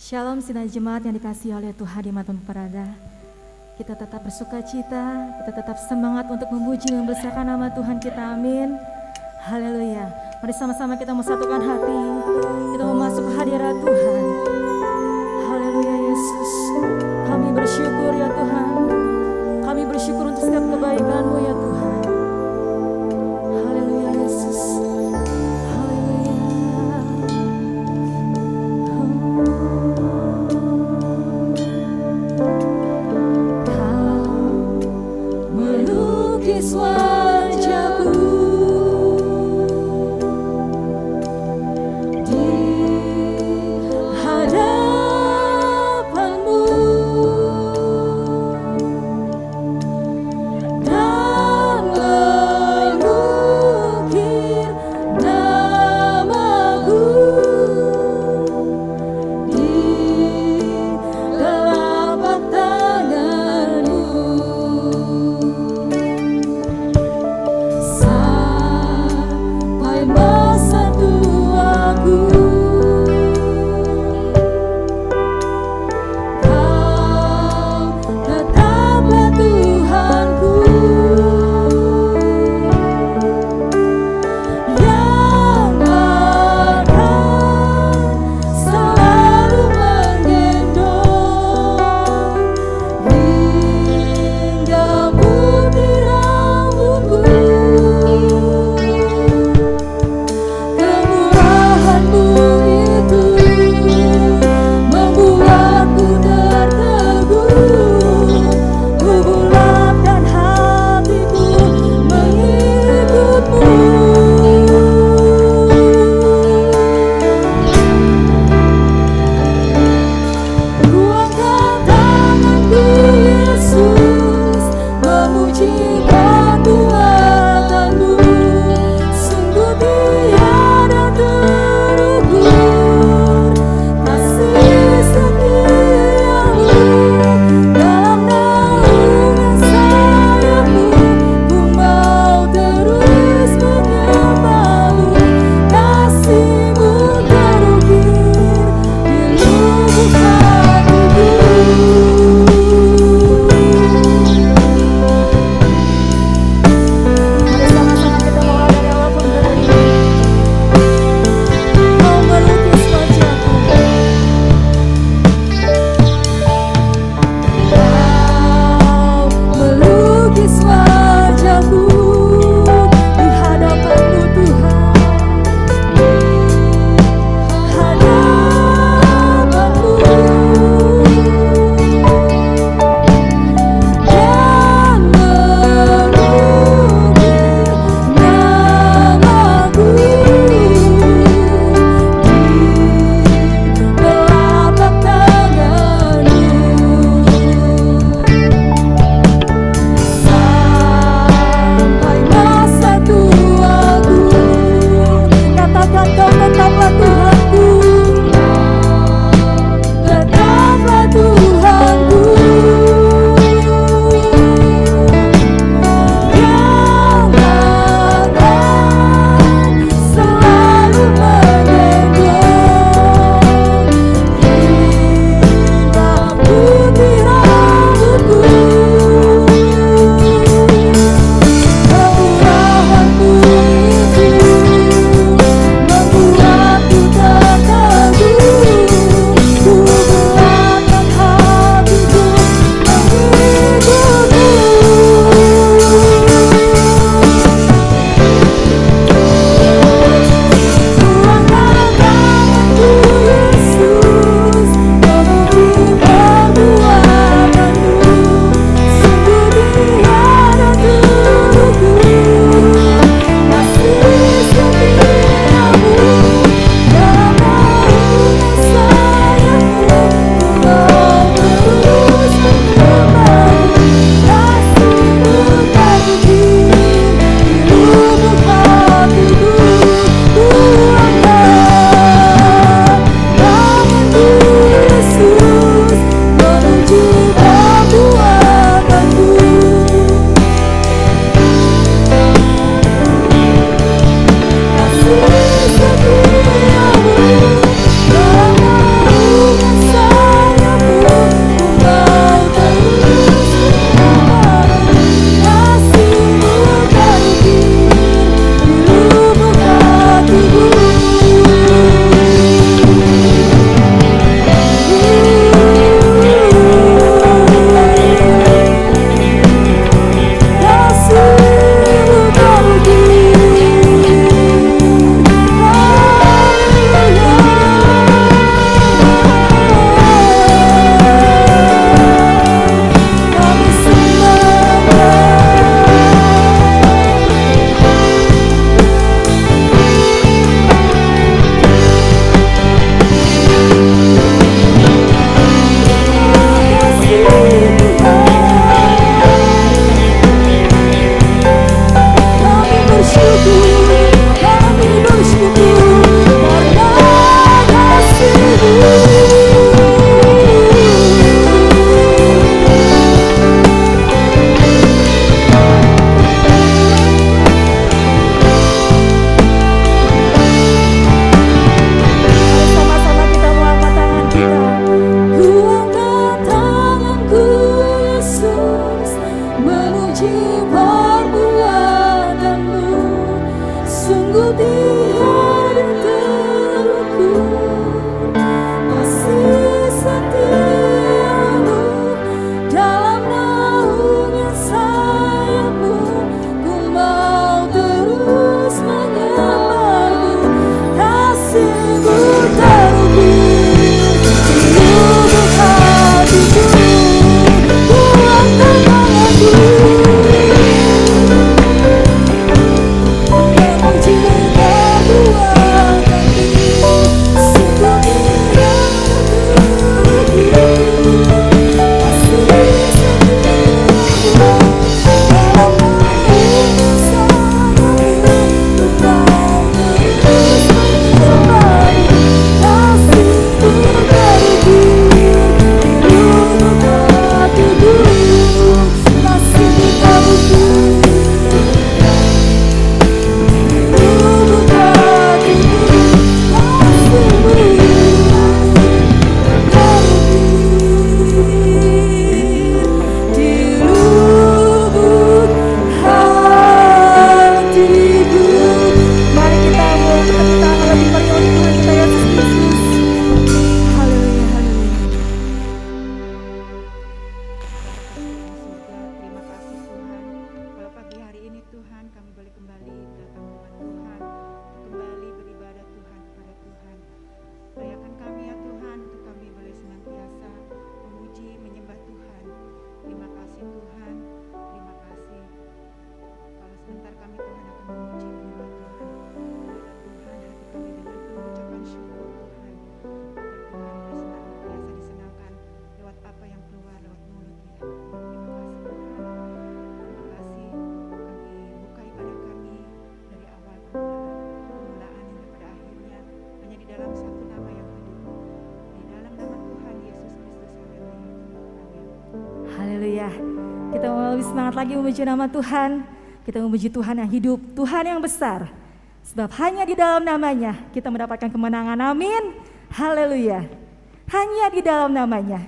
Shalom sidang jemaat yang dikasihi oleh Tuhan dimanapun berada. Kita tetap bersuka cita, kita tetap semangat untuk memuji dan membesarkan nama Tuhan kita, amin. Haleluya. Mari sama-sama kita mau satukan hati, kita mau masuk ke hadirat Tuhan. Haleluya Yesus. Kami bersyukur ya Tuhan, kami bersyukur untuk setiap kebaikan-Mu ya Tuhan. Haleluya Yesus. Wajahku di Haleluya. Kita mau lebih semangat lagi memuji nama Tuhan. Kita memuji Tuhan yang hidup, Tuhan yang besar. Sebab hanya di dalam namanya kita mendapatkan kemenangan. Amin. Haleluya. Hanya di dalam namanya.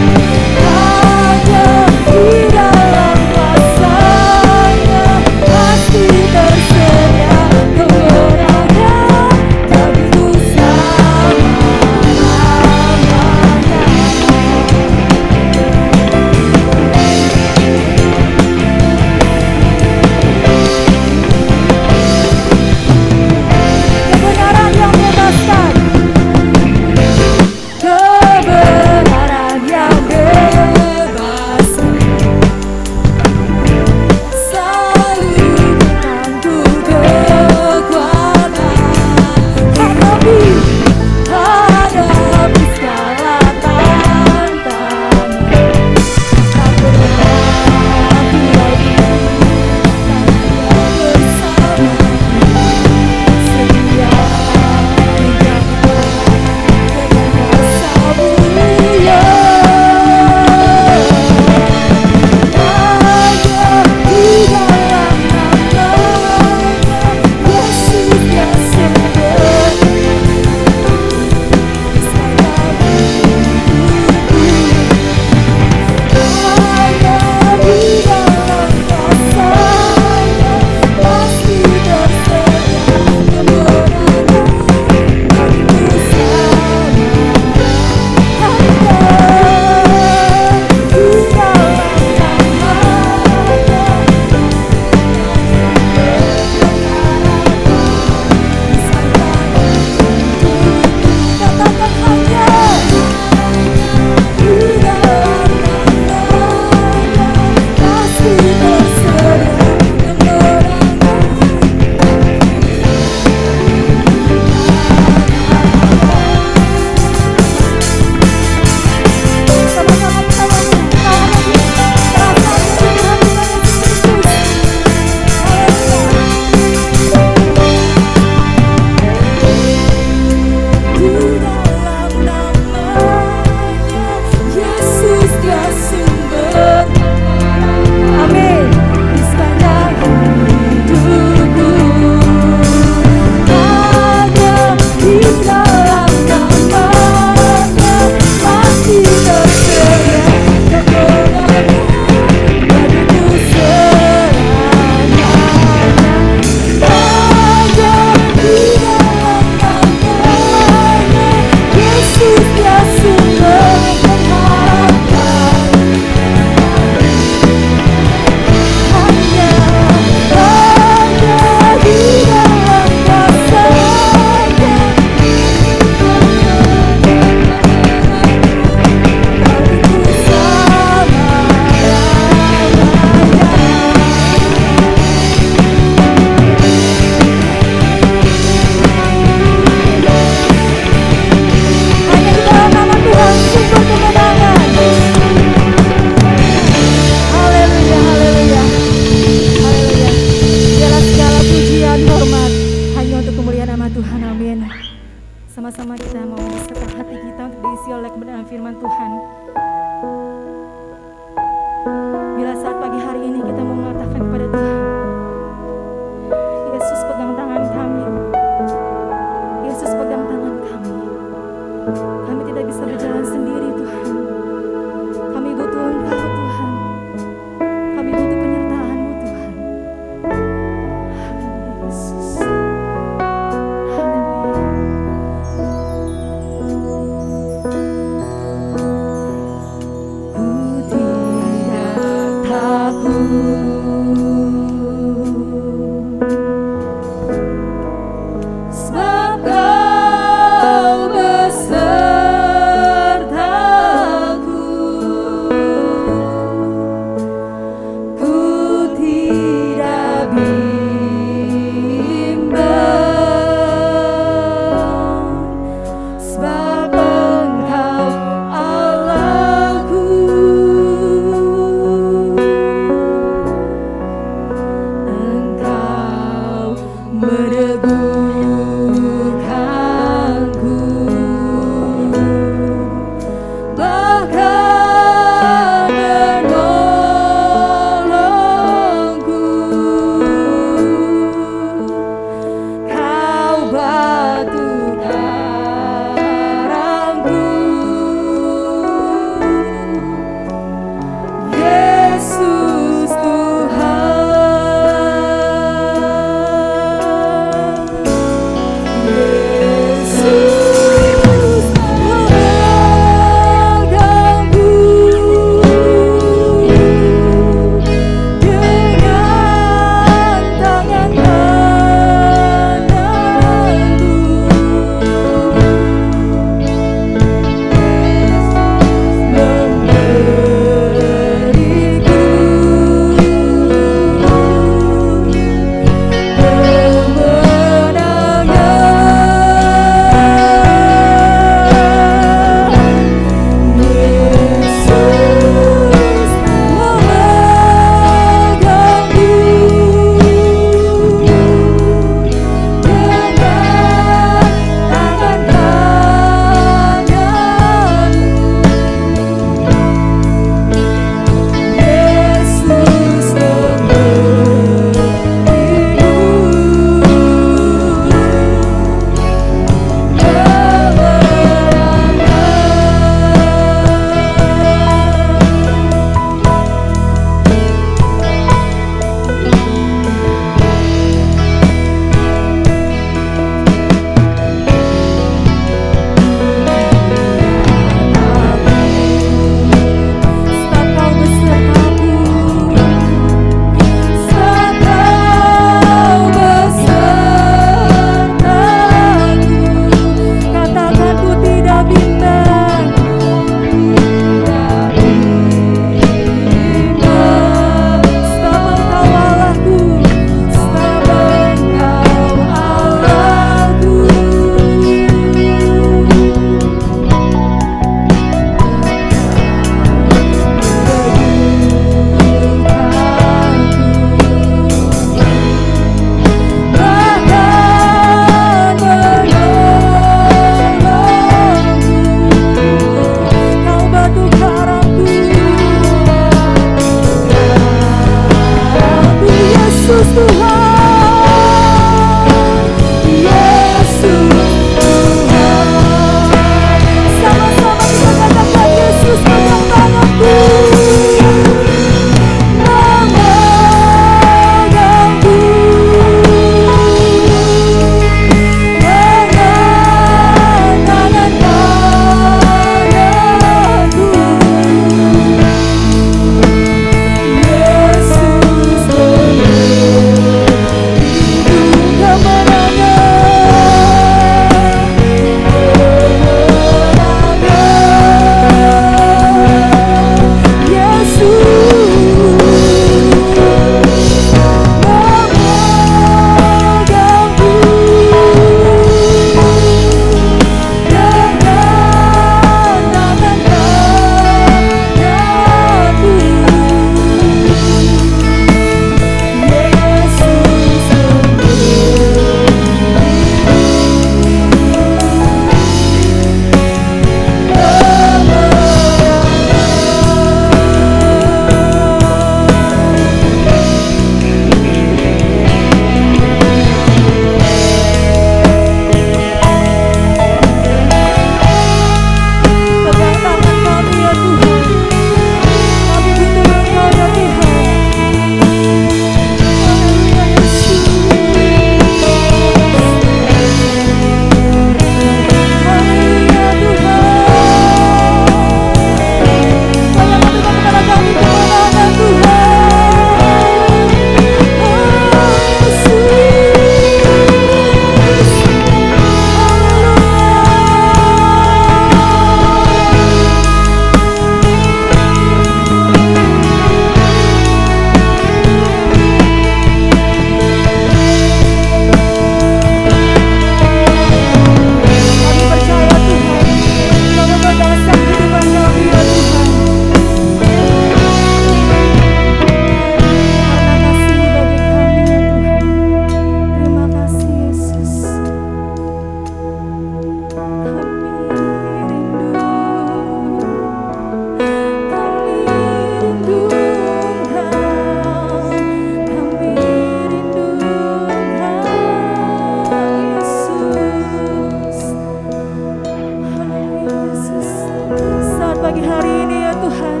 pagi hari ini ya Tuhan.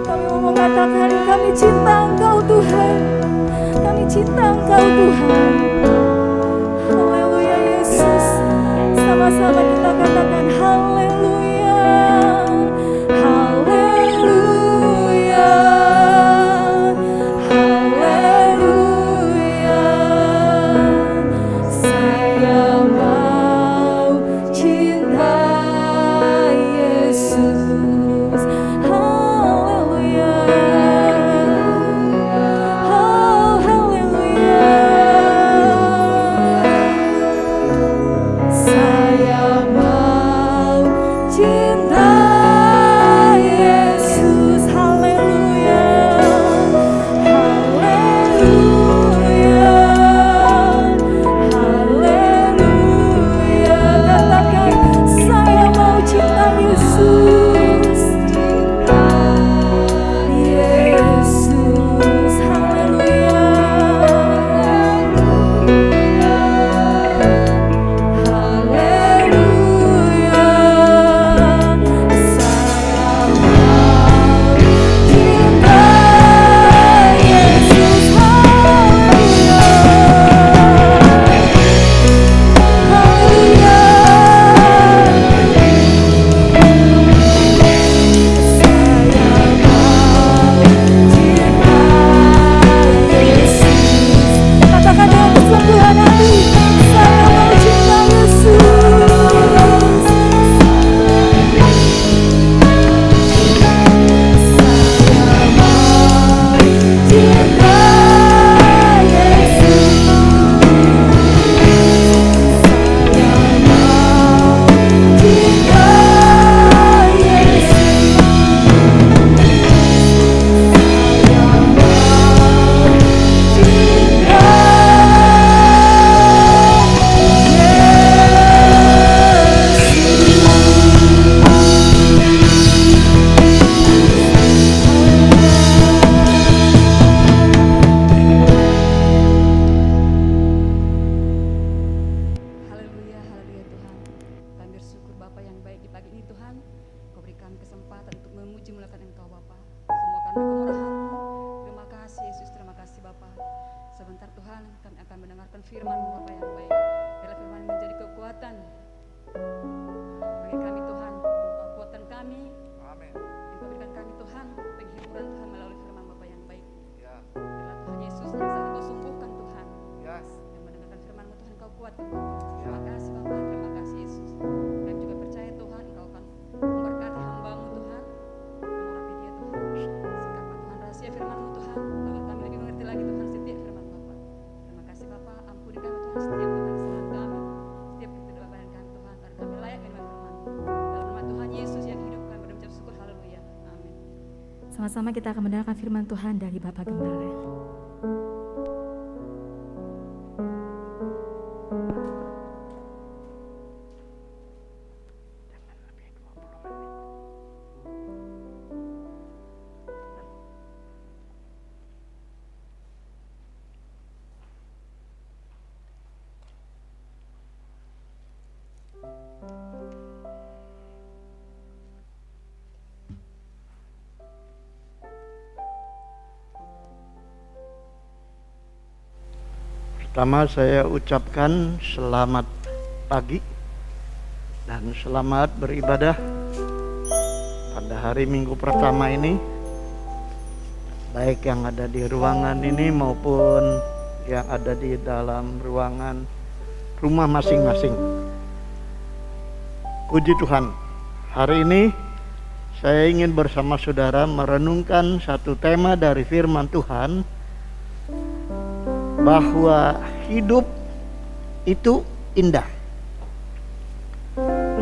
Kami mau mengatakan kami cinta Engkau Tuhan. Kami cinta Engkau Tuhan. Haleluya Yesus. Sama-sama kita katakan haleluya. Haleluya. Haleluya. Saya mau cinta Yesus. Haleluya. Oh haleluya. Saya mau cinta Yesus. Haleluya. Haleluya. Haleluya. Katakan saya mau cinta Yesus. Yesus. Haleluya. Haleluya. Saya mau cinta Yesus. Haleluya. Haleluya. Katakan dengan kesungguhan hati, saya mau cinta Yesus. Saya mau cinta Yesus. Saya mau cinta Yesus. Haleluya, haleluya Tuhan. Kami bersyukur Bapa yang baik di pagi ini Tuhan. Kau berikan kesempatan untuk memuji mulakan Engkau Bapa. Semua karena kemurahan-Mu. Terima kasih Yesus, terima kasih Bapa. Sebentar Tuhan kami akan mendengarkan firman-Mu Bapa yang baik. Biarlah firman menjadi kekuatan bagi kami Tuhan. Kekuatan kami. Amin. Engkau berikan kami Tuhan penghiburan Tuhan melalui firman Bapa yang baik. Ya. Biarlah Tuhan Yesus yang saat Engkau sembuhkan Tuhan. Yes. Yang mendengarkan firman-Mu Tuhan Engkau kuatkan Bapa. Terima kasih Bapa, terima kasih Yesus. Kami juga percaya Tuhan Engkau akan memberkati hamba-Mu Tuhan, mengurapi dia Tuhan. Sikapkan Tuhan rahasia firman-Mu Tuhan, agar kami lebih mengerti lagi Tuhan setiap firman Bapa. Terima kasih Bapa, ampuni kami Tuhan setiap Tuhan kesalahan kami, setiap ketidakbaik kami Tuhan, agar kami layak menerima firman-Mu. Dalam nama Tuhan Yesus yang hidup kami berucap syukur, haleluya, amin. Sama-sama kita akan mendengarkan firman Tuhan dari Bapak Gembala. Pertama saya ucapkan selamat pagi dan selamat beribadah pada hari Minggu pertama ini, baik yang ada di ruangan ini maupun yang ada di dalam ruangan rumah masing-masing. Puji Tuhan, hari ini saya ingin bersama saudara merenungkan satu tema dari firman Tuhan, bahwa hidup itu indah.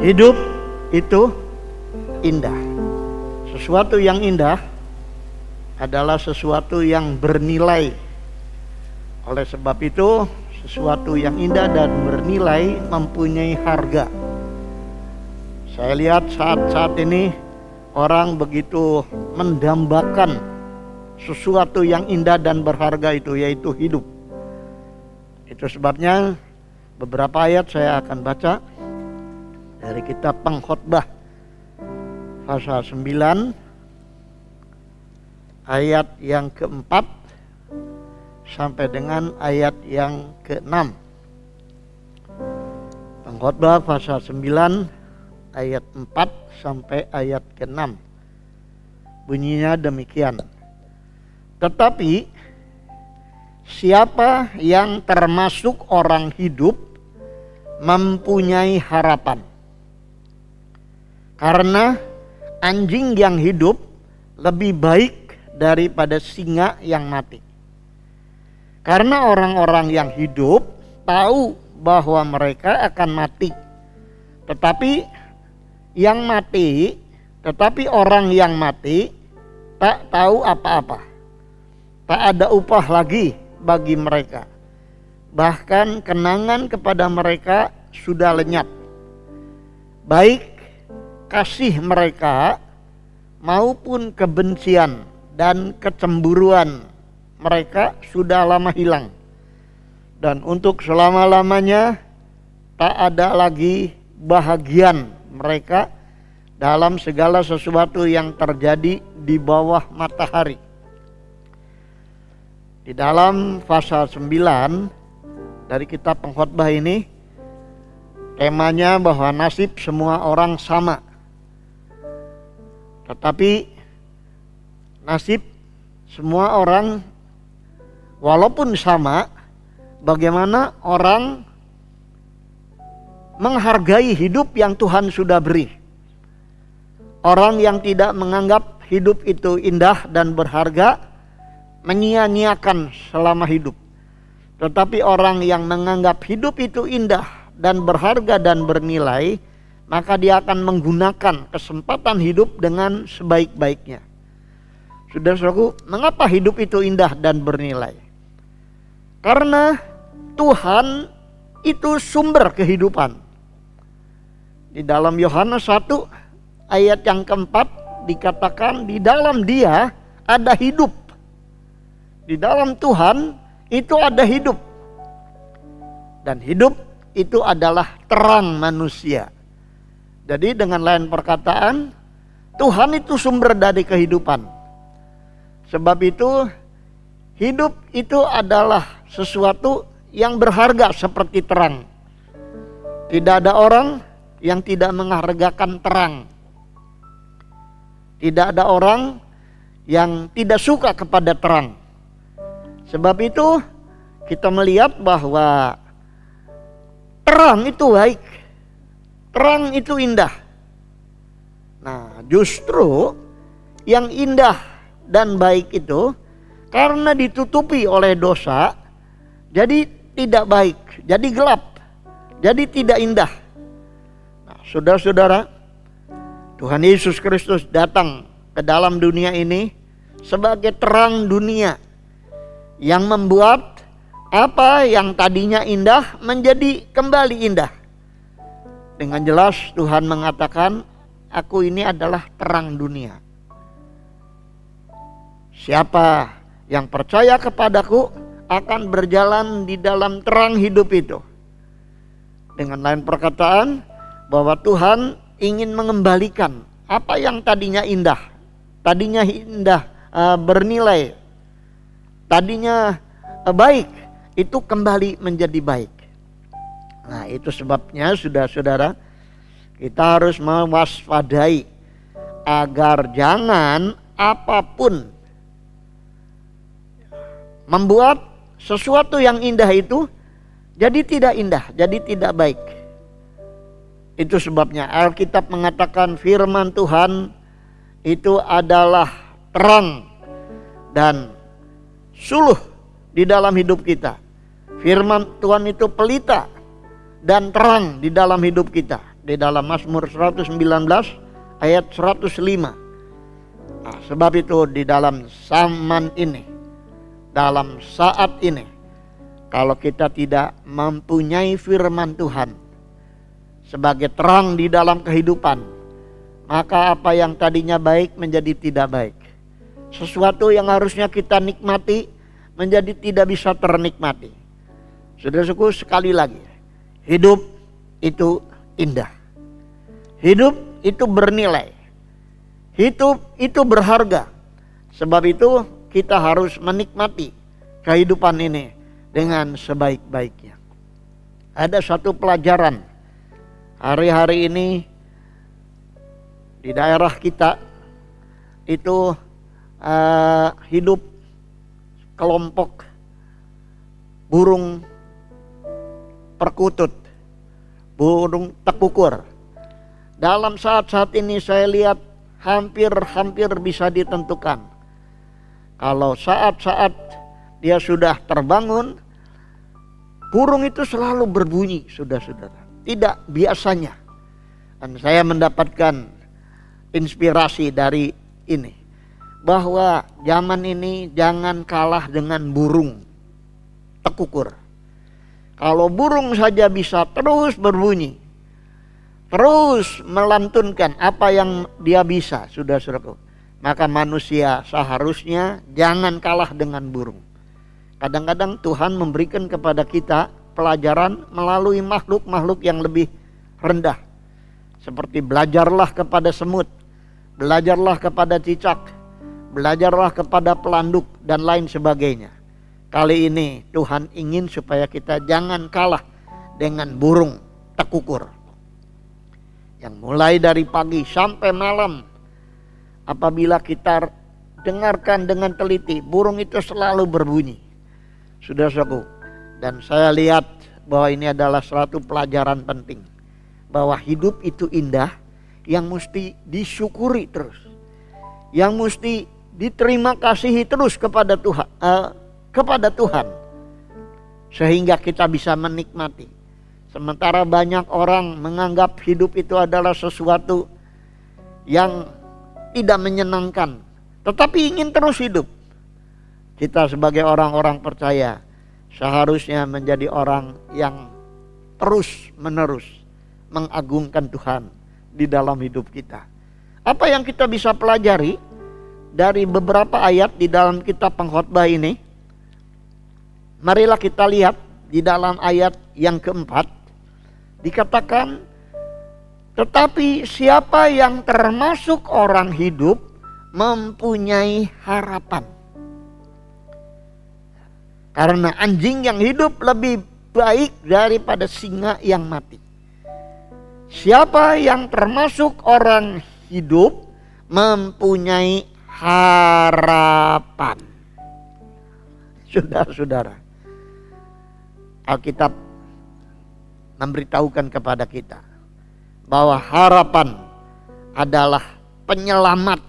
Hidup itu indah. Sesuatu yang indah adalah sesuatu yang bernilai. Oleh sebab itu, sesuatu yang indah dan bernilai mempunyai harga. Saya lihat saat-saat ini orang begitu mendambakan sesuatu yang indah dan berharga itu, yaitu hidup. Itu sebabnya beberapa ayat saya akan baca dari kitab Pengkhotbah pasal 9 ayat yang keempat sampai dengan ayat yang ke-6. Pengkhotbah pasal 9 ayat 4 sampai ayat ke-6. Bunyinya demikian. Tetapi siapa yang termasuk orang hidup mempunyai harapan. Karena anjing yang hidup lebih baik daripada singa yang mati. Karena orang-orang yang hidup tahu bahwa mereka akan mati. Tetapi orang yang mati tak tahu apa-apa. Tak ada upah lagi bagi mereka. Bahkan kenangan kepada mereka sudah lenyap. Baik kasih mereka maupun kebencian dan kecemburuan mereka sudah lama hilang. Dan untuk selama-lamanya tak ada lagi bahagian mereka dalam segala sesuatu yang terjadi di bawah matahari. Di dalam pasal 9 dari kitab Pengkhotbah ini, temanya bahwa nasib semua orang sama. Tetapi nasib semua orang walaupun sama, bagaimana orang menghargai hidup yang Tuhan sudah beri. Orang yang tidak menganggap hidup itu indah dan berharga menyia-nyiakan selama hidup. Tetapi orang yang menganggap hidup itu indah dan berharga dan bernilai, maka dia akan menggunakan kesempatan hidup dengan sebaik-baiknya. Saudara-saudaraku, mengapa hidup itu indah dan bernilai? Karena Tuhan itu sumber kehidupan. Di dalam Yohanes 1 ayat yang keempat dikatakan di dalam Dia ada hidup. Di dalam Tuhan itu ada hidup. Dan hidup itu adalah terang manusia. Jadi dengan lain perkataan, Tuhan itu sumber dari kehidupan. Sebab itu hidup itu adalah sesuatu yang berharga seperti terang. Tidak ada orang yang tidak menghargakan terang. Tidak ada orang yang tidak suka kepada terang. Sebab itu kita melihat bahwa terang itu baik. Terang itu indah. Nah, justru yang indah dan baik itu karena ditutupi oleh dosa, jadi tidak baik, jadi gelap, jadi tidak indah. Nah, saudara-saudara, Tuhan Yesus Kristus datang ke dalam dunia ini sebagai terang dunia yang membuat apa yang tadinya indah menjadi kembali indah. Dengan jelas Tuhan mengatakan, aku ini adalah terang dunia. Siapa yang percaya kepadaku akan berjalan di dalam terang hidup itu. Dengan lain perkataan, bahwa Tuhan ingin mengembalikan apa yang tadinya indah bernilai, tadinya baik, itu kembali menjadi baik. Nah, itu sebabnya saudara-saudara, kita harus mewaspadai agar jangan apapun membuat sesuatu yang indah itu jadi tidak indah, jadi tidak baik. Itu sebabnya Alkitab mengatakan firman Tuhan itu adalah terang dan suluh di dalam hidup kita. Firman Tuhan itu pelita dan terang di dalam hidup kita. Di dalam Mazmur 119 ayat 105. Nah, sebab itu di dalam zaman ini, dalam saat ini, kalau kita tidak mempunyai firman Tuhan sebagai terang di dalam kehidupan, maka apa yang tadinya baik menjadi tidak baik. Sesuatu yang harusnya kita nikmati menjadi tidak bisa ternikmati. Saudara-saudaraku, sekali lagi, hidup itu indah. Hidup itu bernilai. Hidup itu berharga. Sebab itu kita harus menikmati kehidupan ini dengan sebaik-baiknya. Ada satu pelajaran hari-hari ini di daerah kita itu hidup kelompok burung perkutut, burung tekukur. Dalam saat-saat ini saya lihat hampir bisa ditentukan. Kalau saat-saat dia sudah terbangun, burung itu selalu berbunyi, saudara-saudara. Tidak biasanya. Dan saya mendapatkan inspirasi dari ini, bahwa zaman ini jangan kalah dengan burung tekukur. Kalau burung saja bisa terus berbunyi, terus melantunkan apa yang dia bisa, saudara-saudaraku, maka manusia seharusnya jangan kalah dengan burung. Kadang-kadang Tuhan memberikan kepada kita pelajaran melalui makhluk-makhluk yang lebih rendah. Seperti belajarlah kepada semut, belajarlah kepada cicak, belajarlah kepada pelanduk, dan lain sebagainya. Kali ini Tuhan ingin supaya kita jangan kalah dengan burung tekukur, yang mulai dari pagi sampai malam, apabila kita dengarkan dengan teliti, burung itu selalu berbunyi, saudara-saudaraku. Dan saya lihat bahwa ini adalah suatu pelajaran penting, bahwa hidup itu indah, yang mesti disyukuri terus, yang mesti diterima kasihi terus kepada Tuhan, sehingga kita bisa menikmati. Sementara banyak orang menganggap hidup itu adalah sesuatu yang tidak menyenangkan, tetapi ingin terus hidup. Kita sebagai orang-orang percaya seharusnya menjadi orang yang terus menerus mengagungkan Tuhan di dalam hidup kita. Apa yang kita bisa pelajari dari beberapa ayat di dalam kitab Pengkhotbah ini? Marilah kita lihat di dalam ayat yang keempat, dikatakan, tetapi siapa yang termasuk orang hidup mempunyai harapan. Karena anjing yang hidup lebih baik daripada singa yang mati. Siapa yang termasuk orang hidup mempunyai harapan. Saudara-saudara, Alkitab memberitahukan kepada kita bahwa harapan adalah penyelamat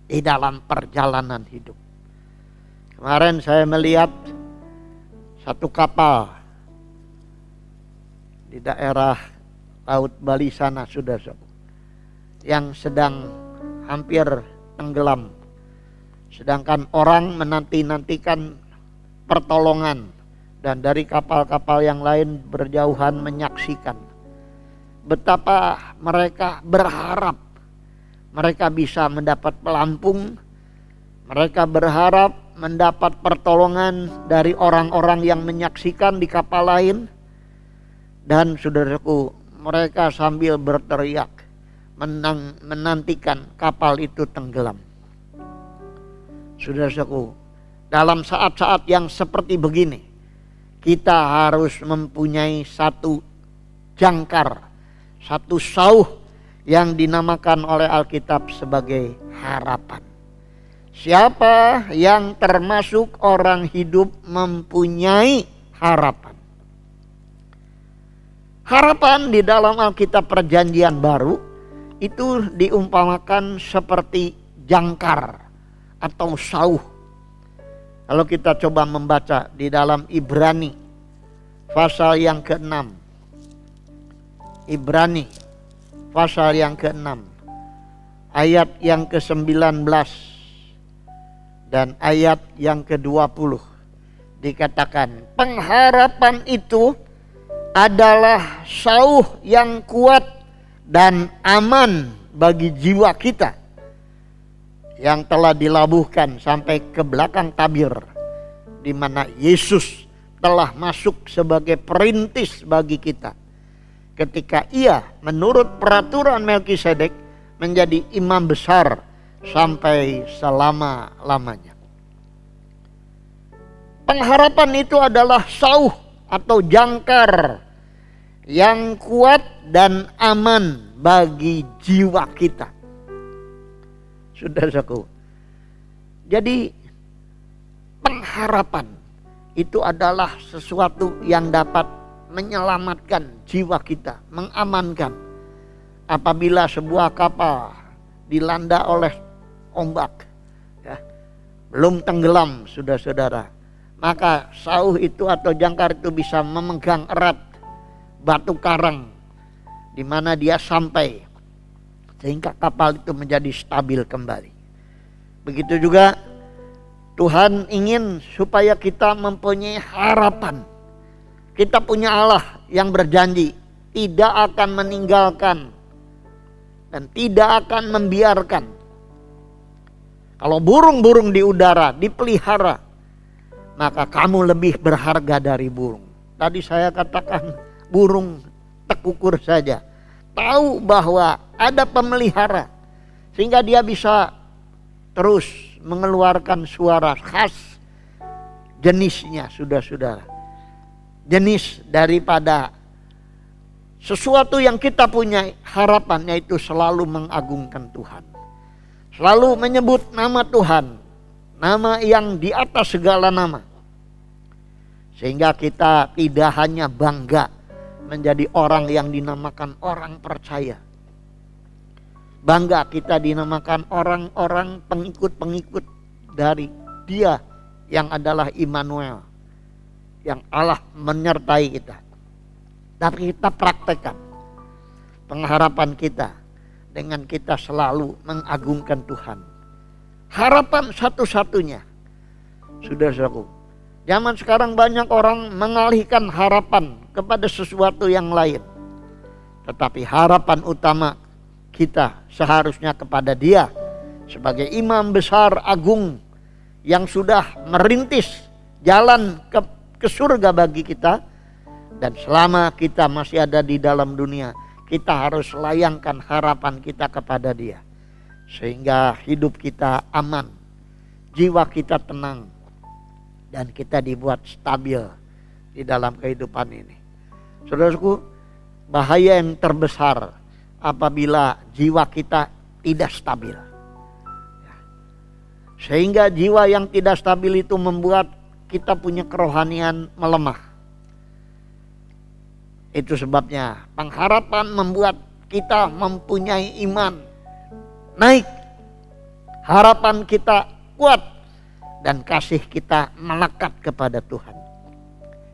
di dalam perjalanan hidup. Kemarin saya melihat satu kapal di daerah Laut Bali sana, saudara, yang sedang hampir tenggelam. Sedangkan orang menanti-nantikan pertolongan, dan dari kapal-kapal yang lain berjauhan menyaksikan betapa mereka berharap mereka bisa mendapat pelampung. Mereka berharap mendapat pertolongan dari orang-orang yang menyaksikan di kapal lain. Dan saudaraku, mereka sambil berteriak menantikan kapal itu tenggelam. Saudaraku, dalam saat-saat yang seperti begini, kita harus mempunyai satu jangkar, satu sauh yang dinamakan oleh Alkitab sebagai harapan. Siapa yang termasuk orang hidup mempunyai harapan. Harapan di dalam Alkitab Perjanjian Baru itu diumpamakan seperti jangkar atau sauh. Kalau kita coba membaca di dalam Ibrani pasal yang ke-6. Ibrani pasal yang ke-6 ayat yang ke-19 dan ayat yang ke-20 dikatakan, pengharapan itu adalah sauh yang kuat dan aman bagi jiwa kita, yang telah dilabuhkan sampai ke belakang tabir, di mana Yesus telah masuk sebagai perintis bagi kita. Ketika ia menurut peraturan Melkisedek menjadi imam besar sampai selama-lamanya. Pengharapan itu adalah sauh atau jangkar yang kuat dan aman bagi jiwa kita. Saudaraku, jadi pengharapan itu adalah sesuatu yang dapat menyelamatkan jiwa kita, mengamankan. Apabila sebuah kapal dilanda oleh ombak, ya, belum tenggelam, saudara-saudara, maka sauh itu atau jangkar itu bisa memegang erat batu karang di mana dia sampai, sehingga kapal itu menjadi stabil kembali. Begitu juga Tuhan ingin supaya kita mempunyai harapan. Kita punya Allah yang berjanji tidak akan meninggalkan dan tidak akan membiarkan. Kalau burung-burung di udara dipelihara, maka kamu lebih berharga dari burung. Tadi saya katakan burung tekukur saja tahu bahwa ada pemelihara, sehingga dia bisa terus mengeluarkan suara khas jenisnya, saudara-saudara. Jenis daripada sesuatu yang kita punya, harapannya itu selalu mengagungkan Tuhan. Selalu menyebut nama Tuhan, nama yang di atas segala nama. Sehingga kita tidak hanya bangga menjadi orang yang dinamakan orang percaya. Bangga kita dinamakan orang-orang pengikut-pengikut dari Dia yang adalah Immanuel, yang Allah menyertai kita. Tapi kita praktekkan pengharapan kita dengan kita selalu mengagungkan Tuhan. Harapan satu-satunya. Saudara-saudaraku, zaman sekarang banyak orang mengalihkan harapan kepada sesuatu yang lain. Tetapi harapan utama kita seharusnya kepada Dia sebagai imam besar agung yang sudah merintis jalan ke surga bagi kita. Dan selama kita masih ada di dalam dunia, kita harus layangkan harapan kita kepada Dia, sehingga hidup kita aman, jiwa kita tenang, dan kita dibuat stabil di dalam kehidupan ini. Saudaraku, bahaya yang terbesar apabila jiwa kita tidak stabil. Sehingga jiwa yang tidak stabil itu membuat kita punya kerohanian melemah. Itu sebabnya pengharapan membuat kita mempunyai iman naik, harapan kita kuat, dan kasih kita melekat kepada Tuhan.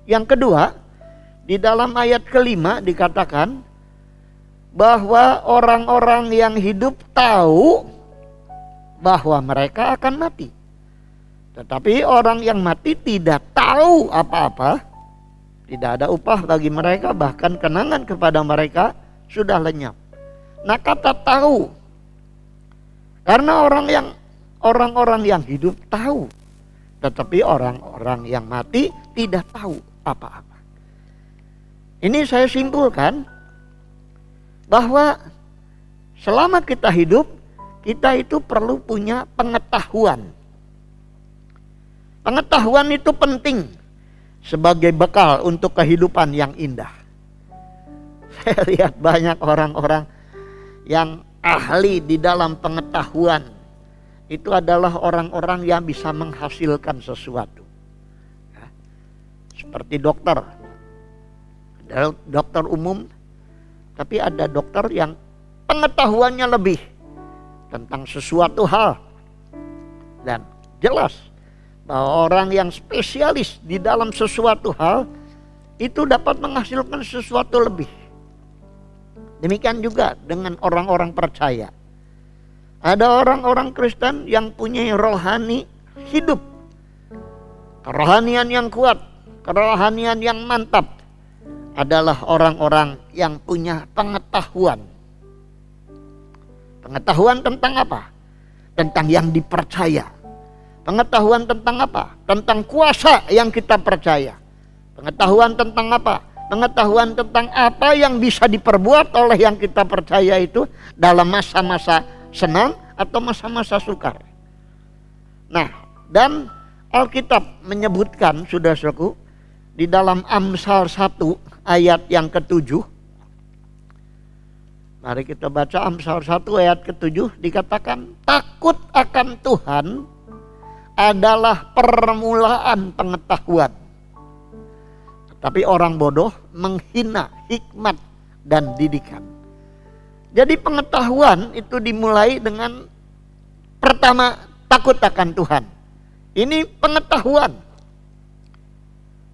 Yang kedua, di dalam ayat kelima dikatakan bahwa orang-orang yang hidup tahu bahwa mereka akan mati. Tetapi orang yang mati tidak tahu apa-apa. Tidak ada upah bagi mereka, bahkan kenangan kepada mereka sudah lenyap. Nah, kata tahu, karena orang-orang yang hidup tahu, tetapi orang-orang yang mati tidak tahu apa-apa. Ini saya simpulkan bahwa selama kita hidup, kita itu perlu punya pengetahuan. Pengetahuan itu penting sebagai bekal untuk kehidupan yang indah. Saya lihat banyak orang-orang yang ahli di dalam pengetahuan. Itu adalah orang-orang yang bisa menghasilkan sesuatu. Ya, seperti dokter. Ada dokter umum, tapi ada dokter yang pengetahuannya lebih tentang sesuatu hal. Dan jelas bahwa orang yang spesialis di dalam sesuatu hal itu dapat menghasilkan sesuatu lebih. Demikian juga dengan orang-orang percaya. Ada orang-orang Kristen yang punya rohani hidup, kerohanian yang kuat, kerohanian yang mantap, adalah orang-orang yang punya pengetahuan. Pengetahuan tentang apa? Tentang yang dipercaya. Pengetahuan tentang apa? Tentang kuasa yang kita percaya. Pengetahuan tentang apa? pengetahuan tentang apa yang bisa diperbuat oleh yang kita percaya itu dalam masa-masa senang atau masa-masa sukar. Nah, dan Alkitab menyebutkan, saudaraku, di dalam Amsal 1 ayat yang ke-7. Mari kita baca Amsal 1 ayat ke-7, dikatakan takut akan Tuhan adalah permulaan pengetahuan. Tapi orang bodoh menghina hikmat dan didikan. Jadi pengetahuan itu dimulai dengan pertama takut akan Tuhan. Ini pengetahuan.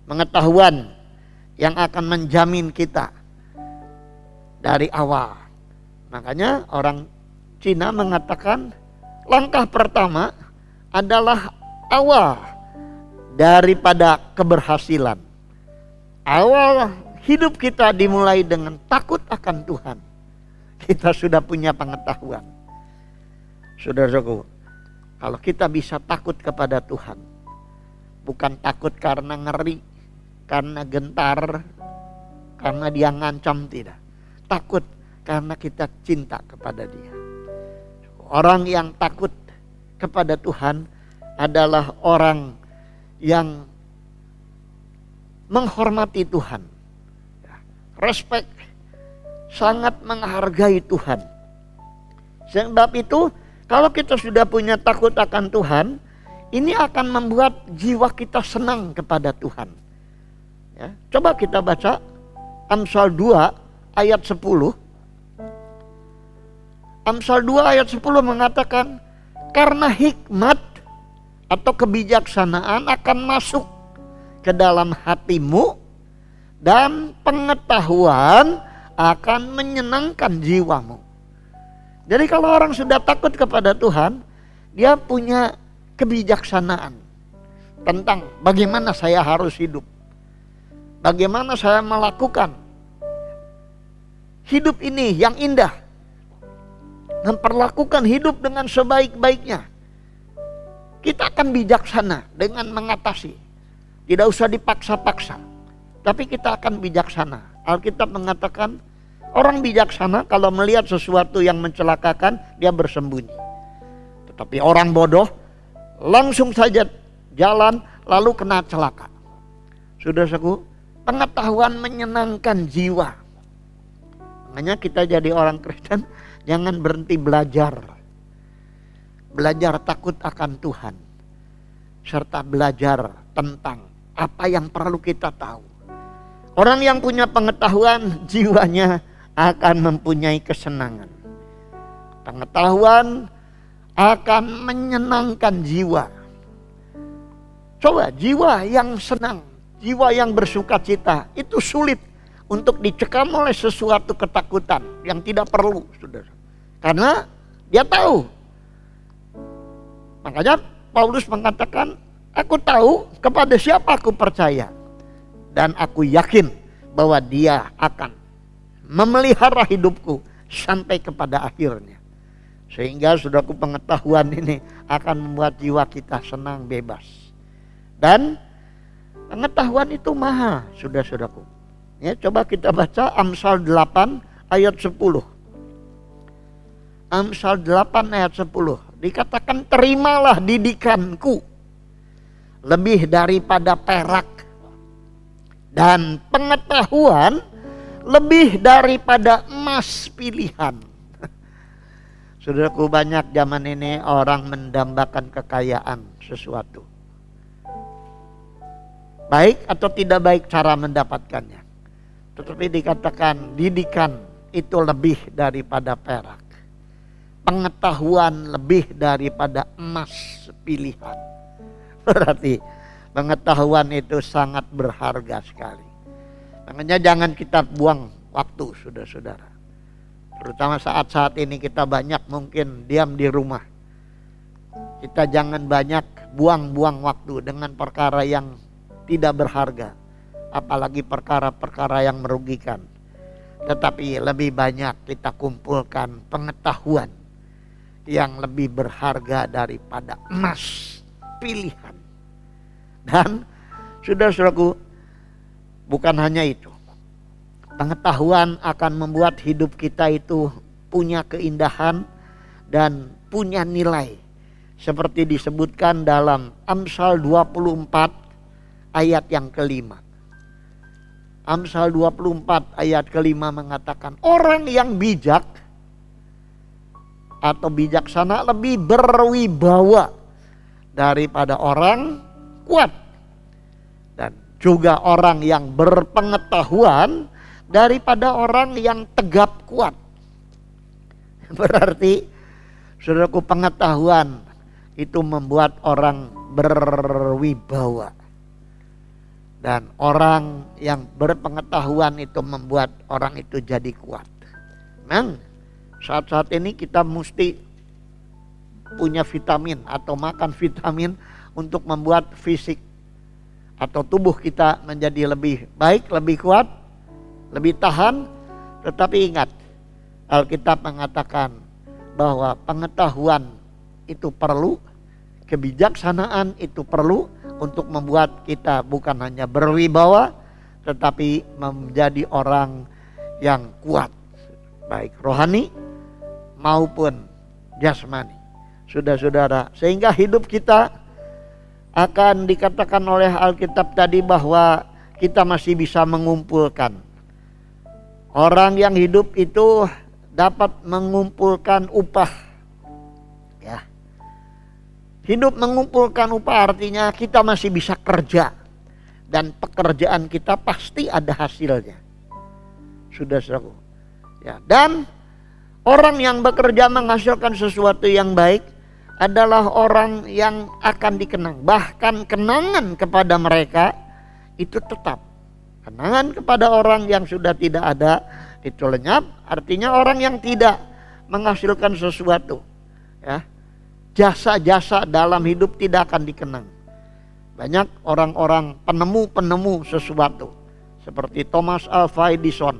Pengetahuan yang akan menjamin kita dari awal. Makanya orang Cina mengatakan langkah pertama adalah awal daripada keberhasilan. Awal hidup kita dimulai dengan takut akan Tuhan. Kita sudah punya pengetahuan. Saudaraku, kalau kita bisa takut kepada Tuhan, bukan takut karena ngeri, karena gentar, karena dia ngancam, tidak. Takut karena kita cinta kepada Dia. Orang yang takut kepada Tuhan adalah orang yang menghormati Tuhan, respect, sangat menghargai Tuhan. Sebab itu, kalau kita sudah punya takut akan Tuhan, ini akan membuat jiwa kita senang kepada Tuhan. Ya, coba kita baca Amsal 2 ayat 10. Amsal 2 ayat 10 mengatakan, karena hikmat atau kebijaksanaan akan masuk ke dalam hatimu dan pengetahuan akan menyenangkan jiwamu. Jadi kalau orang sudah takut kepada Tuhan, dia punya kebijaksanaan tentang bagaimana saya harus hidup. Bagaimana saya melakukan hidup ini yang indah. Memperlakukan hidup dengan sebaik-baiknya. Kita akan bijaksana dengan mengatasi. Tidak usah dipaksa-paksa. Tapi kita akan bijaksana. Alkitab mengatakan orang bijaksana kalau melihat sesuatu yang mencelakakan, dia bersembunyi. Tetapi orang bodoh langsung saja jalan lalu kena celaka. Saudaraku, pengetahuan menyenangkan jiwa. Makanya kita jadi orang Kristen, jangan berhenti belajar. Belajar takut akan Tuhan. Serta belajar tentang apa yang perlu kita tahu. Orang yang punya pengetahuan, jiwanya akan mempunyai kesenangan. Pengetahuan akan menyenangkan jiwa. Coba jiwa yang senang, jiwa yang bersukacita, itu sulit untuk dicekam oleh sesuatu ketakutan yang tidak perlu, saudara. Karena dia tahu. Makanya Paulus mengatakan, aku tahu kepada siapa aku percaya. Dan aku yakin bahwa dia akan memelihara hidupku sampai kepada akhirnya. Sehingga saudaraku, pengetahuan ini akan membuat jiwa kita senang, bebas. Dan pengetahuan itu mahal, saudara-saudaraku. Ya, coba kita baca Amsal 8 ayat 10. Amsal 8 ayat 10. Dikatakan, terimalah didikanku lebih daripada perak, dan pengetahuan lebih daripada emas pilihan. Saudaraku, banyak zaman ini orang mendambakan kekayaan sesuatu. Baik atau tidak baik cara mendapatkannya. Tetapi dikatakan didikan itu lebih daripada perak. Pengetahuan lebih daripada emas pilihan. Berarti pengetahuan itu sangat berharga sekali. Makanya jangan kita buang waktu, saudara-saudara. Terutama saat-saat ini kita banyak mungkin diam di rumah. Kita jangan banyak buang-buang waktu dengan perkara yang tidak berharga. Apalagi perkara-perkara yang merugikan. Tetapi lebih banyak kita kumpulkan pengetahuan yang lebih berharga daripada emas pilihan. Dan saudara-saudaraku, bukan hanya itu. Pengetahuan akan membuat hidup kita itu punya keindahan dan punya nilai. Seperti disebutkan dalam Amsal 24 ayat yang kelima. Amsal 24 ayat kelima mengatakan, orang yang bijak atau bijaksana lebih berwibawa daripada orang kuat. Dan juga orang yang berpengetahuan daripada orang yang tegap kuat. Berarti, saudaraku, pengetahuan itu membuat orang berwibawa. Dan orang yang berpengetahuan itu membuat orang itu jadi kuat. Memang saat-saat ini kita mesti punya vitamin atau makan vitamin untuk membuat fisik atau tubuh kita menjadi lebih baik, lebih kuat, lebih tahan. Tetapi ingat, Alkitab mengatakan bahwa pengetahuan itu perlu, kebijaksanaan itu perlu untuk membuat kita bukan hanya berwibawa, tetapi menjadi orang yang kuat, baik rohani maupun jasmani. Saudara-saudara, sehingga hidup kita akan dikatakan oleh Alkitab tadi bahwa kita masih bisa mengumpulkan. Orang yang hidup itu dapat mengumpulkan upah. Ya. Hidup mengumpulkan upah artinya kita masih bisa kerja. Dan pekerjaan kita pasti ada hasilnya. Sudah saudaraku. Ya, dan orang yang bekerja menghasilkan sesuatu yang baik adalah orang yang akan dikenang. Bahkan kenangan kepada mereka itu tetap. Kenangan kepada orang yang sudah tidak ada itu lenyap, artinya orang yang tidak menghasilkan sesuatu, ya, jasa-jasa dalam hidup tidak akan dikenang. Banyak orang-orang penemu sesuatu seperti Thomas Alva Edison,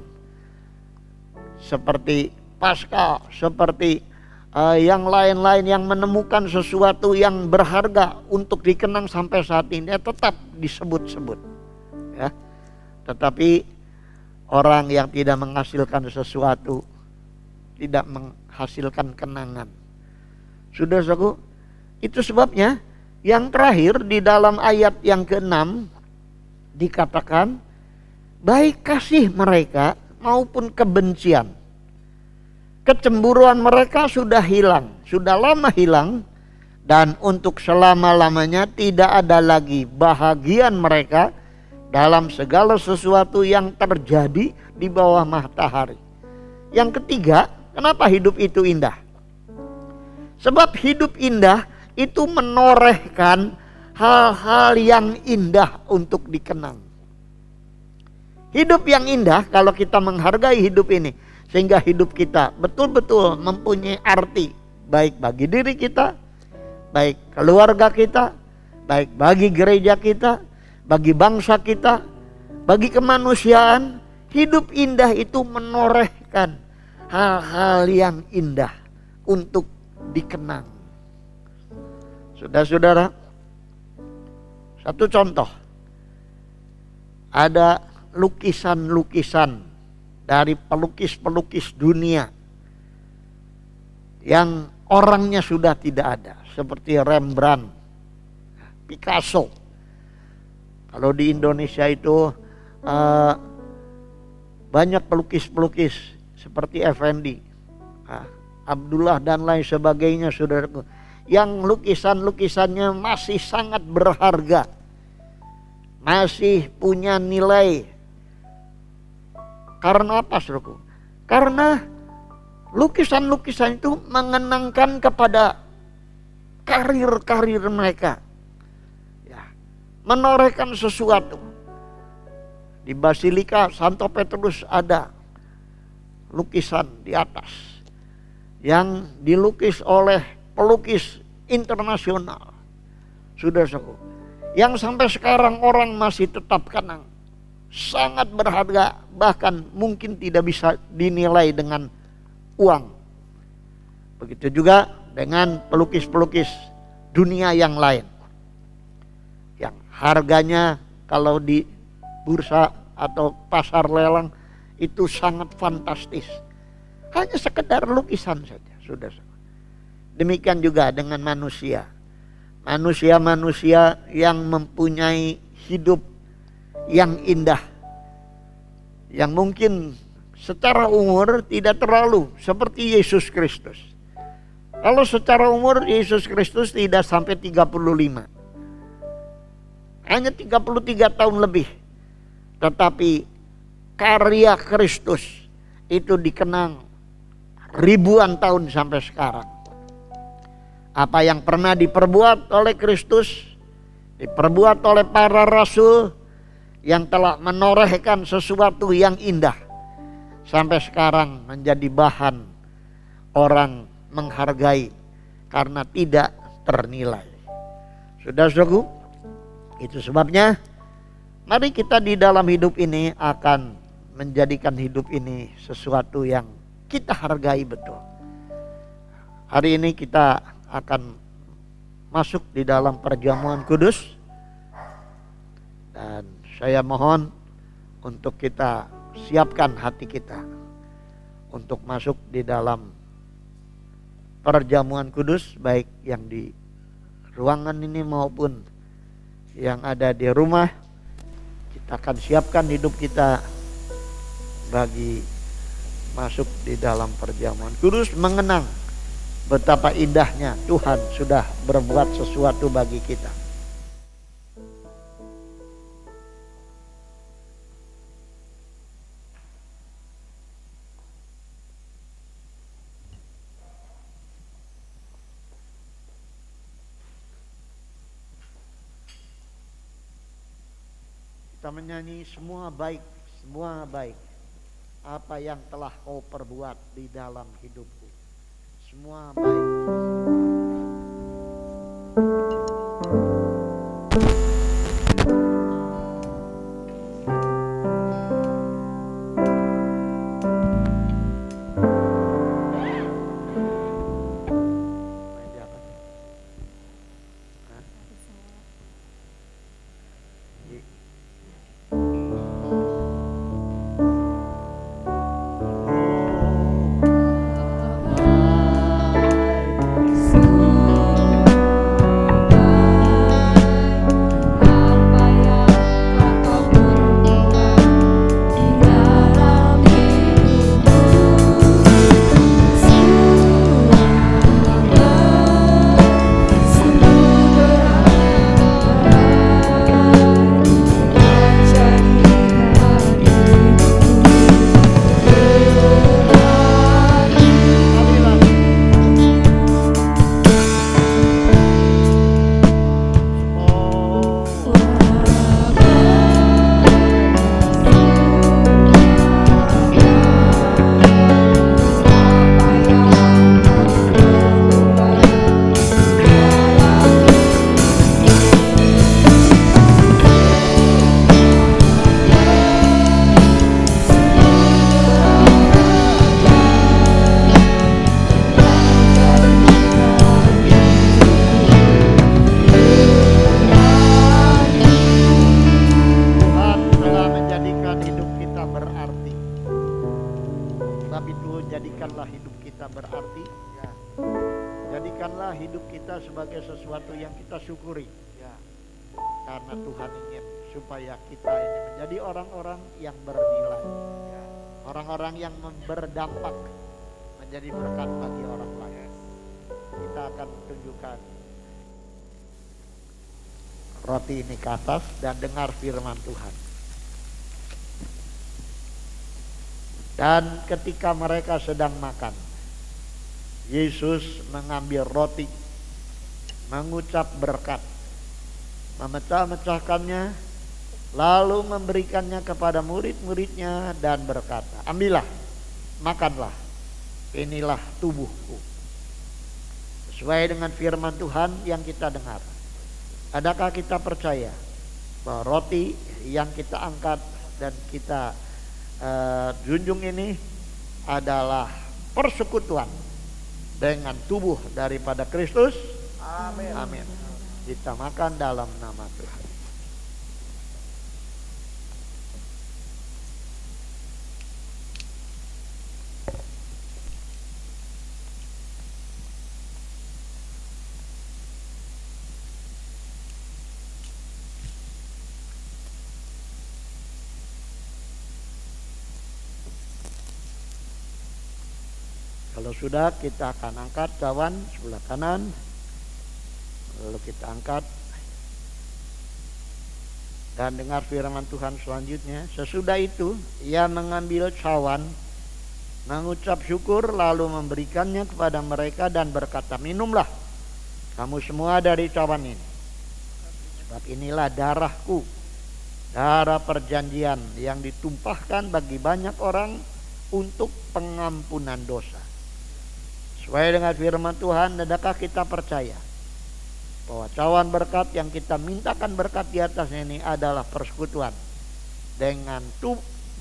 seperti Pascal, seperti yang lain-lain yang menemukan sesuatu yang berharga untuk dikenang sampai saat ini, tetap disebut-sebut, ya. Tetapi orang yang tidak menghasilkan sesuatu tidak menghasilkan kenangan. Saudaraku, itu sebabnya yang terakhir di dalam ayat yang ke-6 dikatakan, baik kasih mereka maupun kebencian, kecemburuan mereka sudah hilang, sudah lama hilang, dan untuk selama-lamanya tidak ada lagi bahagian mereka dalam segala sesuatu yang terjadi di bawah matahari. Yang ketiga, kenapa hidup itu indah? Sebab hidup indah itu menorehkan hal-hal yang indah untuk dikenang. Hidup yang indah kalau kita menghargai hidup ini, sehingga hidup kita betul-betul mempunyai arti, baik bagi diri kita, baik keluarga kita, baik bagi gereja kita, bagi bangsa kita, bagi kemanusiaan. Hidup indah itu menorehkan hal-hal yang indah untuk dikenang. Saudara-saudara, satu contoh, ada lukisan-lukisan dari pelukis-pelukis dunia yang orangnya sudah tidak ada, seperti Rembrandt, Picasso. Kalau di Indonesia itu banyak pelukis-pelukis seperti Effendi, Abdullah dan lain sebagainya, saudaraku, yang lukisan-lukisannya masih sangat berharga, masih punya nilai. Karena apa, saudaraku? Karena lukisan-lukisan itu mengenangkan kepada karir-karir mereka, menorehkan sesuatu. Di Basilika Santo Petrus ada lukisan di atas yang dilukis oleh pelukis internasional, saudaraku, yang sampai sekarang orang masih tetap kenang, sangat berharga, bahkan mungkin tidak bisa dinilai dengan uang. Begitu juga dengan pelukis-pelukis dunia yang lain, yang harganya kalau di bursa atau pasar lelang itu sangat fantastis. Hanya sekedar lukisan saja, sudah. Demikian juga dengan manusia. Manusia-manusia yang mempunyai hidup yang indah, yang mungkin secara umur tidak terlalu seperti Yesus Kristus. Kalau secara umur Yesus Kristus tidak sampai 35, hanya 33 tahun lebih. Tetapi karya Kristus itu dikenang ribuan tahun sampai sekarang. Apa yang pernah diperbuat oleh Kristus, diperbuat oleh para rasul yang telah menorehkan sesuatu yang indah, sampai sekarang menjadi bahan orang menghargai karena tidak ternilai. Saudara-saudaraku, itu sebabnya mari kita di dalam hidup ini akan menjadikan hidup ini sesuatu yang kita hargai betul. Hari ini kita akan masuk di dalam perjamuan kudus, dan saya mohon untuk kita siapkan hati kita untuk masuk di dalam perjamuan kudus, baik yang di ruangan ini maupun yang ada di rumah. Kita akan siapkan hidup kita bagi masuk di dalam perjamuan kudus, mengenang betapa indahnya Tuhan sudah berbuat sesuatu bagi kita. Kita menyanyi semua baik, apa yang telah kau perbuat di dalam hidupku. Semua baik. jadikanlah hidup kita berarti, ya. Jadikanlah hidup kita sebagai sesuatu yang kita syukuri, ya. Karena Tuhan ingin supaya kita ini menjadi orang-orang yang bernilai, ya. Orang-orang yang berdampak, menjadi berkat bagi orang lain. Kita akan tunjukkan roti ini ke atas dan dengar firman Tuhan. Dan ketika mereka sedang makan, Yesus mengambil roti, mengucap berkat, memecah-mecahkannya, lalu memberikannya kepada murid-muridnya dan berkata, "Ambillah, makanlah, inilah tubuhku." Sesuai dengan firman Tuhan yang kita dengar, adakah kita percaya bahwa roti yang kita angkat dan kita junjung ini adalah persekutuan dengan tubuh daripada Kristus? Amin. Amin. Kita makan dalam nama Tuhan. Kalau sudah, kita akan angkat cawan sebelah kanan, lalu kita angkat dan dengar firman Tuhan selanjutnya. Sesudah itu ia mengambil cawan, mengucap syukur, lalu memberikannya kepada mereka dan berkata, minumlah kamu semua dari cawan ini, sebab inilah darahku, darah perjanjian yang ditumpahkan bagi banyak orang untuk pengampunan dosa. Sesuai dengan firman Tuhan, adakah kita percaya bahwa cawan berkat yang kita mintakan berkat di atasnya ini adalah persekutuan dengan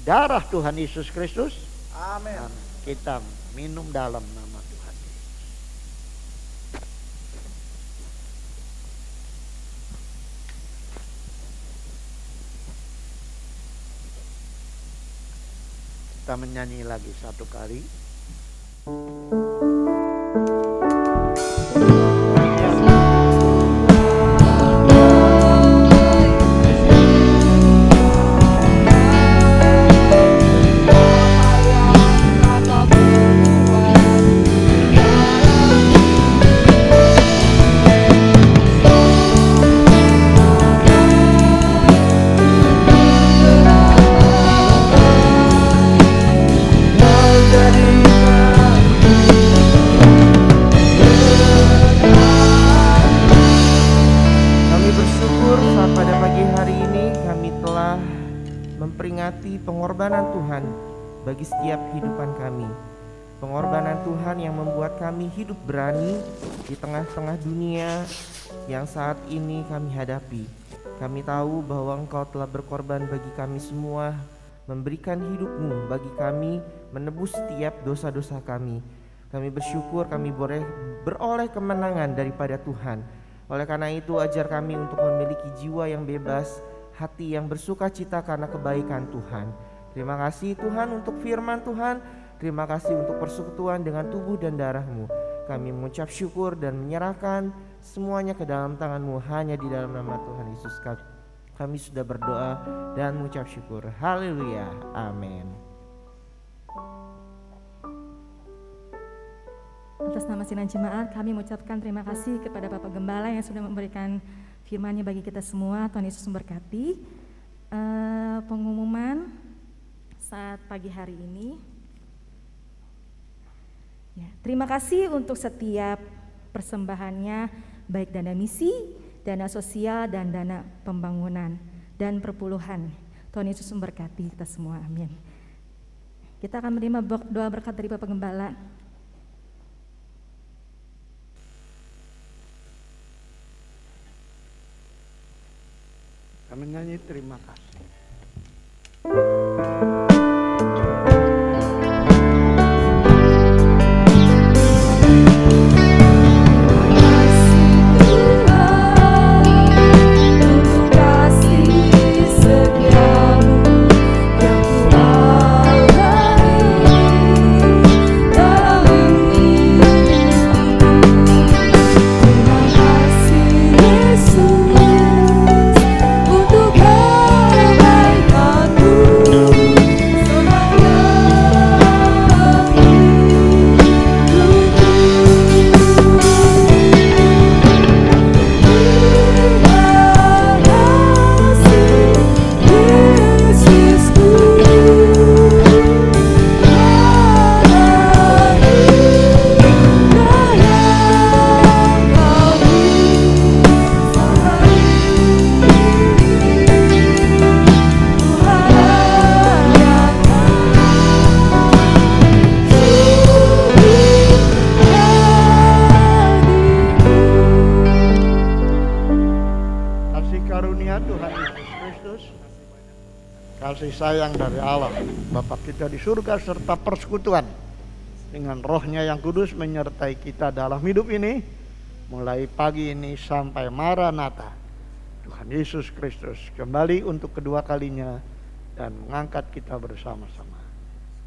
darah Tuhan Yesus Kristus? Amin. Kita minum dalam nama Tuhan Yesus. Kita menyanyi lagi satu kali. Pengorbanan Tuhan bagi setiap kehidupan kami. Pengorbanan Tuhan yang membuat kami hidup berani di tengah-tengah dunia yang saat ini kami hadapi. Kami tahu bahwa Engkau telah berkorban bagi kami semua, memberikan hidup-Mu bagi kami, menebus setiap dosa-dosa kami. Kami bersyukur kami boleh beroleh kemenangan daripada Tuhan. Oleh karena itu ajar kami untuk memiliki jiwa yang bebas, hati yang bersuka cita karena kebaikan Tuhan. Terima kasih Tuhan untuk firman Tuhan. Terima kasih untuk persekutuan dengan tubuh dan darah-Mu. Kami mengucap syukur dan menyerahkan semuanya ke dalam tangan-Mu. Hanya di dalam nama Tuhan Yesus kami sudah berdoa dan mengucap syukur. Haleluya. Amin. Atas nama sidang jemaat, kami mengucapkan terima kasih kepada Bapak Gembala yang sudah memberikan firman-Nya bagi kita semua. Tuhan Yesus memberkati. Pengumuman saat pagi hari ini. Ya, terima kasih untuk setiap persembahannya, baik dana misi, dana sosial, dan dana pembangunan dan perpuluhan. Tuhan Yesus memberkati kita semua. Amin. Kita akan menerima doa berkat dari Bapak Gembala. Kami nyanyi terima kasih. Kasih sayang dari Allah Bapa kita di surga serta persekutuan dengan Roh-Nya yang kudus menyertai kita dalam hidup ini mulai pagi ini sampai Maranatha. Tuhan Yesus Kristus kembali untuk kedua kalinya dan mengangkat kita bersama-sama.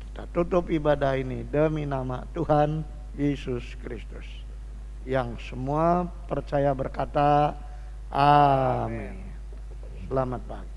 Kita tutup ibadah ini demi nama Tuhan Yesus Kristus. Yang semua percaya berkata amin. Selamat pagi.